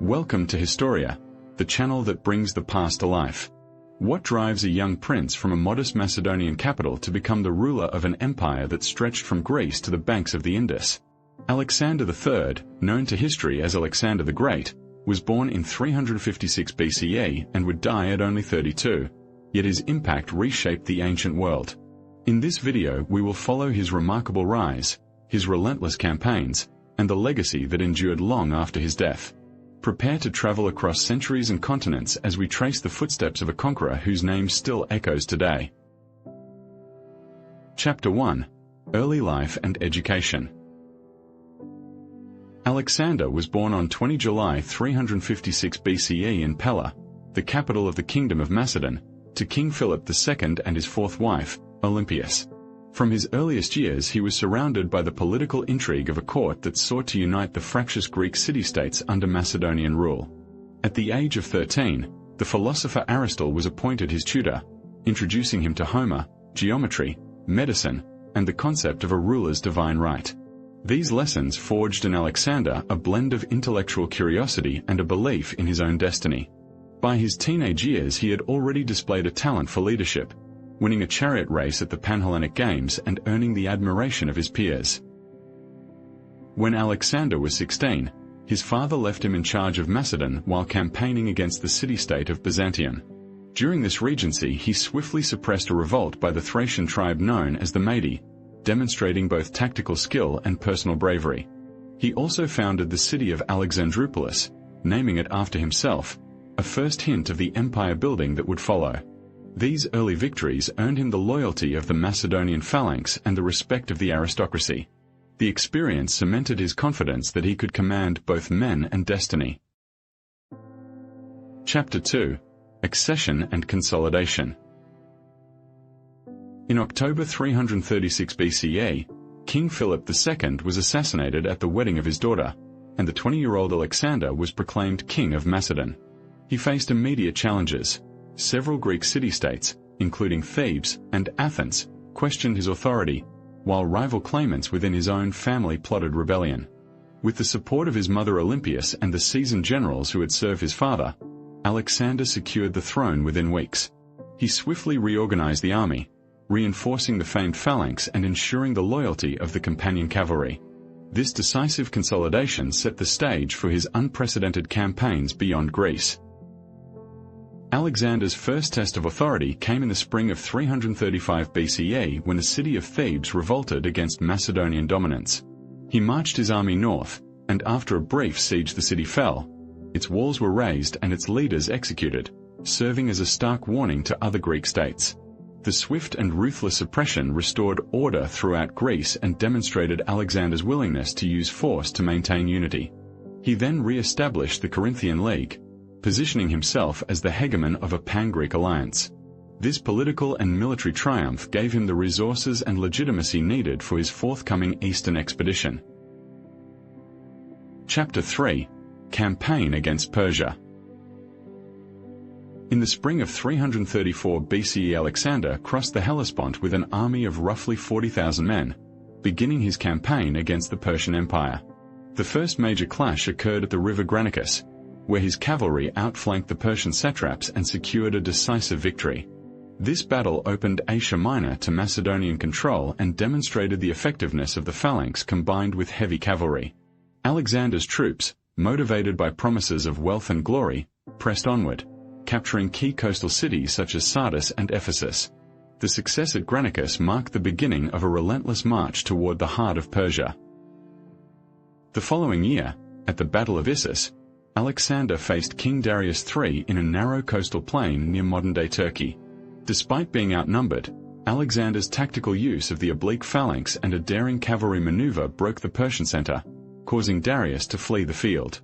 Welcome to Historia, the channel that brings the past to life. What drives a young prince from a modest Macedonian capital to become the ruler of an empire that stretched from Greece to the banks of the Indus? Alexander III, known to history as Alexander the Great, was born in 356 BCE and would die at only 32, yet his impact reshaped the ancient world. In this video we will follow his remarkable rise, his relentless campaigns, and the legacy that endured long after his death. Prepare to travel across centuries and continents as we trace the footsteps of a conqueror whose name still echoes today. Chapter 1. Early Life and Education. Alexander was born on 20 July 356 BCE in Pella, the capital of the Kingdom of Macedon, to King Philip II and his fourth wife, Olympias. From his earliest years he was surrounded by the political intrigue of a court that sought to unite the fractious Greek city-states under Macedonian rule. At the age of 13, the philosopher Aristotle was appointed his tutor, introducing him to Homer, geometry, medicine, and the concept of a ruler's divine right. These lessons forged in Alexander a blend of intellectual curiosity and a belief in his own destiny. By his teenage years he had already displayed a talent for leadership, winning a chariot race at the Pan-Hellenic Games and earning the admiration of his peers. When Alexander was 16, his father left him in charge of Macedon while campaigning against the city-state of Byzantium. During this regency he swiftly suppressed a revolt by the Thracian tribe known as the Mede, demonstrating both tactical skill and personal bravery. He also founded the city of Alexandroupolis, naming it after himself, a first hint of the empire building that would follow. These early victories earned him the loyalty of the Macedonian phalanx and the respect of the aristocracy. The experience cemented his confidence that he could command both men and destiny. Chapter 2. Accession and Consolidation. In October 336 BCE, King Philip II was assassinated at the wedding of his daughter, and the 20-year-old Alexander was proclaimed King of Macedon. He faced immediate challenges. Several Greek city-states, including Thebes and Athens, questioned his authority, while rival claimants within his own family plotted rebellion. With the support of his mother Olympias and the seasoned generals who had served his father, Alexander secured the throne within weeks. He swiftly reorganized the army, reinforcing the famed phalanx and ensuring the loyalty of the companion cavalry. This decisive consolidation set the stage for his unprecedented campaigns beyond Greece. Alexander's first test of authority came in the spring of 335 BCE when the city of Thebes revolted against Macedonian dominance. He marched his army north, and after a brief siege the city fell. Its walls were razed and its leaders executed, serving as a stark warning to other Greek states. The swift and ruthless suppression restored order throughout Greece and demonstrated Alexander's willingness to use force to maintain unity. He then re-established the Corinthian League, positioning himself as the hegemon of a pan-Greek alliance. This political and military triumph gave him the resources and legitimacy needed for his forthcoming eastern expedition. Chapter 3. Campaign against Persia. In the spring of 334 BCE Alexander crossed the Hellespont with an army of roughly 40,000 men, beginning his campaign against the Persian Empire. The first major clash occurred at the river Granicus, where his cavalry outflanked the Persian satraps and secured a decisive victory. This battle opened Asia Minor to Macedonian control and demonstrated the effectiveness of the phalanx combined with heavy cavalry. Alexander's troops, motivated by promises of wealth and glory, pressed onward, capturing key coastal cities such as Sardis and Ephesus. The success at Granicus marked the beginning of a relentless march toward the heart of Persia. The following year, at the Battle of Issus, Alexander faced King Darius III in a narrow coastal plain near modern-day Turkey. Despite being outnumbered, Alexander's tactical use of the oblique phalanx and a daring cavalry maneuver broke the Persian center, causing Darius to flee the field.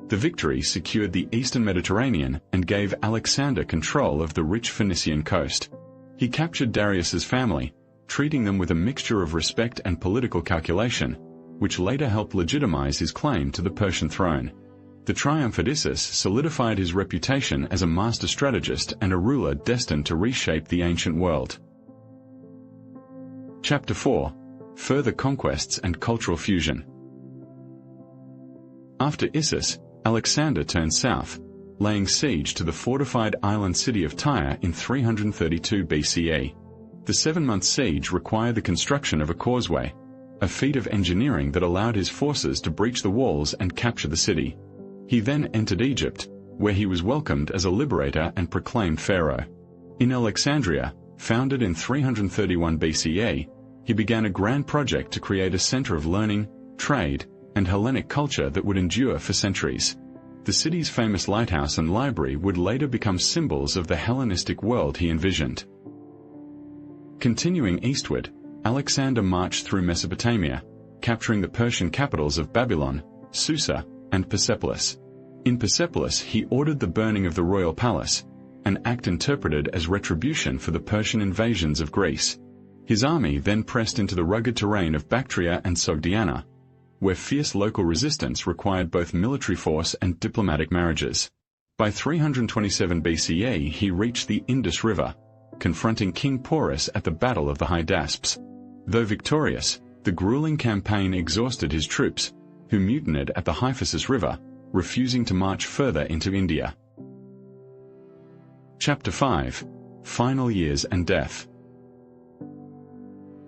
The victory secured the eastern Mediterranean and gave Alexander control of the rich Phoenician coast. He captured Darius's family, treating them with a mixture of respect and political calculation, which later helped legitimize his claim to the Persian throne. The triumph at Issus solidified his reputation as a master strategist and a ruler destined to reshape the ancient world. Chapter 4. Further Conquests and Cultural Fusion. After Issus, Alexander turned south, laying siege to the fortified island city of Tyre in 332 BCE. The 7-month siege required the construction of a causeway, a feat of engineering that allowed his forces to breach the walls and capture the city. He then entered Egypt, where he was welcomed as a liberator and proclaimed pharaoh. In Alexandria, founded in 331 BCE, he began a grand project to create a center of learning, trade, and Hellenic culture that would endure for centuries. The city's famous lighthouse and library would later become symbols of the Hellenistic world he envisioned. Continuing eastward, Alexander marched through Mesopotamia, capturing the Persian capitals of Babylon, Susa, and Persepolis. In Persepolis he ordered the burning of the royal palace, an act interpreted as retribution for the Persian invasions of Greece. His army then pressed into the rugged terrain of Bactria and Sogdiana, where fierce local resistance required both military force and diplomatic marriages. By 327 BCE he reached the Indus River, confronting King Porus at the Battle of the Hydaspes. Though victorious, the grueling campaign exhausted his troops, who mutinied at the Hyphasis River, refusing to march further into India. Chapter 5. Final Years and Death.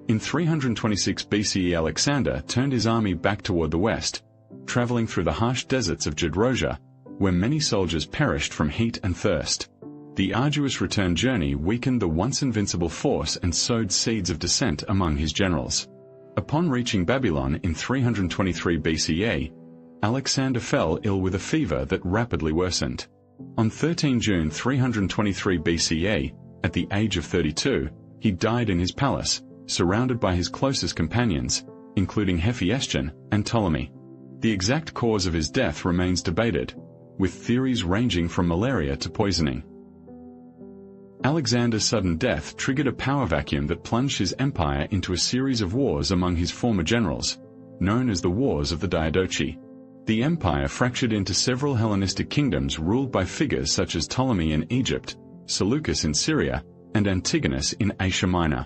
In 326 BCE Alexander turned his army back toward the west, traveling through the harsh deserts of Gedrosia, where many soldiers perished from heat and thirst. The arduous return journey weakened the once invincible force and sowed seeds of dissent among his generals. Upon reaching Babylon in 323 BCE, Alexander fell ill with a fever that rapidly worsened. On 13 June 323 BCE, at the age of 32, he died in his palace, surrounded by his closest companions, including Hephaestion and Ptolemy. The exact cause of his death remains debated, with theories ranging from malaria to poisoning. Alexander's sudden death triggered a power vacuum that plunged his empire into a series of wars among his former generals, known as the Wars of the Diadochi. The empire fractured into several Hellenistic kingdoms ruled by figures such as Ptolemy in Egypt, Seleucus in Syria, and Antigonus in Asia Minor.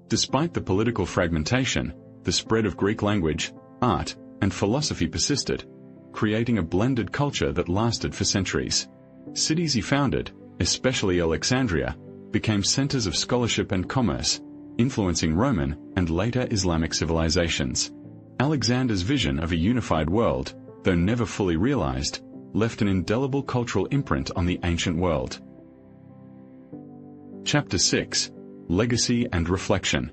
Despite the political fragmentation, the spread of Greek language, art, and philosophy persisted, creating a blended culture that lasted for centuries. Cities he founded, especially Alexandria, became centers of scholarship and commerce, influencing Roman and later Islamic civilizations. Alexander's vision of a unified world, though never fully realized, left an indelible cultural imprint on the ancient world. Chapter 6. Legacy and Reflection.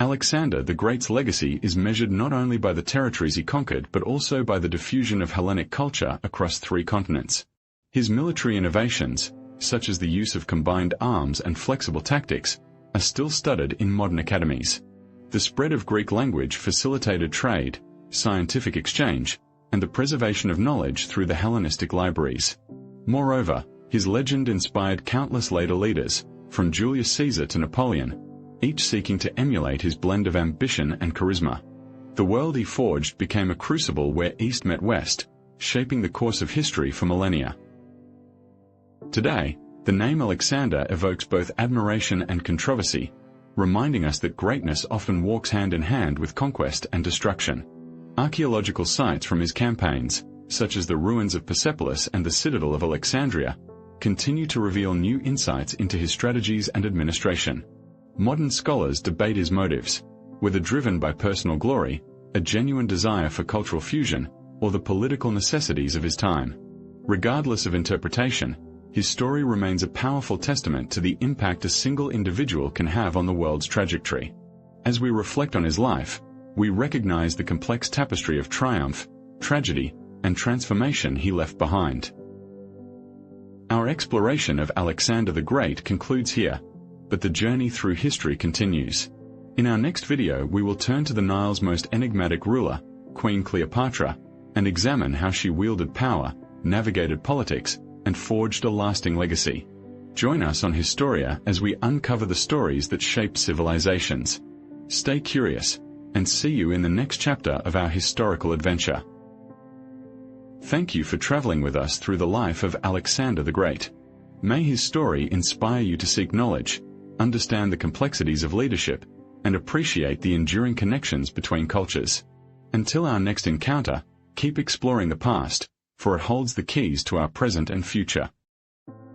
Alexander the Great's legacy is measured not only by the territories he conquered but also by the diffusion of Hellenic culture across 3 continents. His military innovations, such as the use of combined arms and flexible tactics, are still studied in modern academies. The spread of Greek language facilitated trade, scientific exchange, and the preservation of knowledge through the Hellenistic libraries. Moreover, his legend inspired countless later leaders, from Julius Caesar to Napoleon, each seeking to emulate his blend of ambition and charisma. The world he forged became a crucible where East met West, shaping the course of history for millennia. Today, the name Alexander evokes both admiration and controversy, reminding us that greatness often walks hand in hand with conquest and destruction. Archaeological sites from his campaigns, such as the ruins of Persepolis and the citadel of Alexandria, continue to reveal new insights into his strategies and administration. Modern scholars debate his motives, whether driven by personal glory, a genuine desire for cultural fusion, or the political necessities of his time. Regardless of interpretation, his story remains a powerful testament to the impact a single individual can have on the world's trajectory. As we reflect on his life, we recognize the complex tapestry of triumph, tragedy, and transformation he left behind. Our exploration of Alexander the Great concludes here, but the journey through history continues. In our next video we will turn to the Nile's most enigmatic ruler, Queen Cleopatra, and examine how she wielded power, navigated politics, and forged a lasting legacy. Join us on Historia as we uncover the stories that shaped civilizations. Stay curious, and see you in the next chapter of our historical adventure. Thank you for traveling with us through the life of Alexander the Great. May his story inspire you to seek knowledge, understand the complexities of leadership, and appreciate the enduring connections between cultures. Until our next encounter, Keep exploring the past, for it holds the keys to our present and future.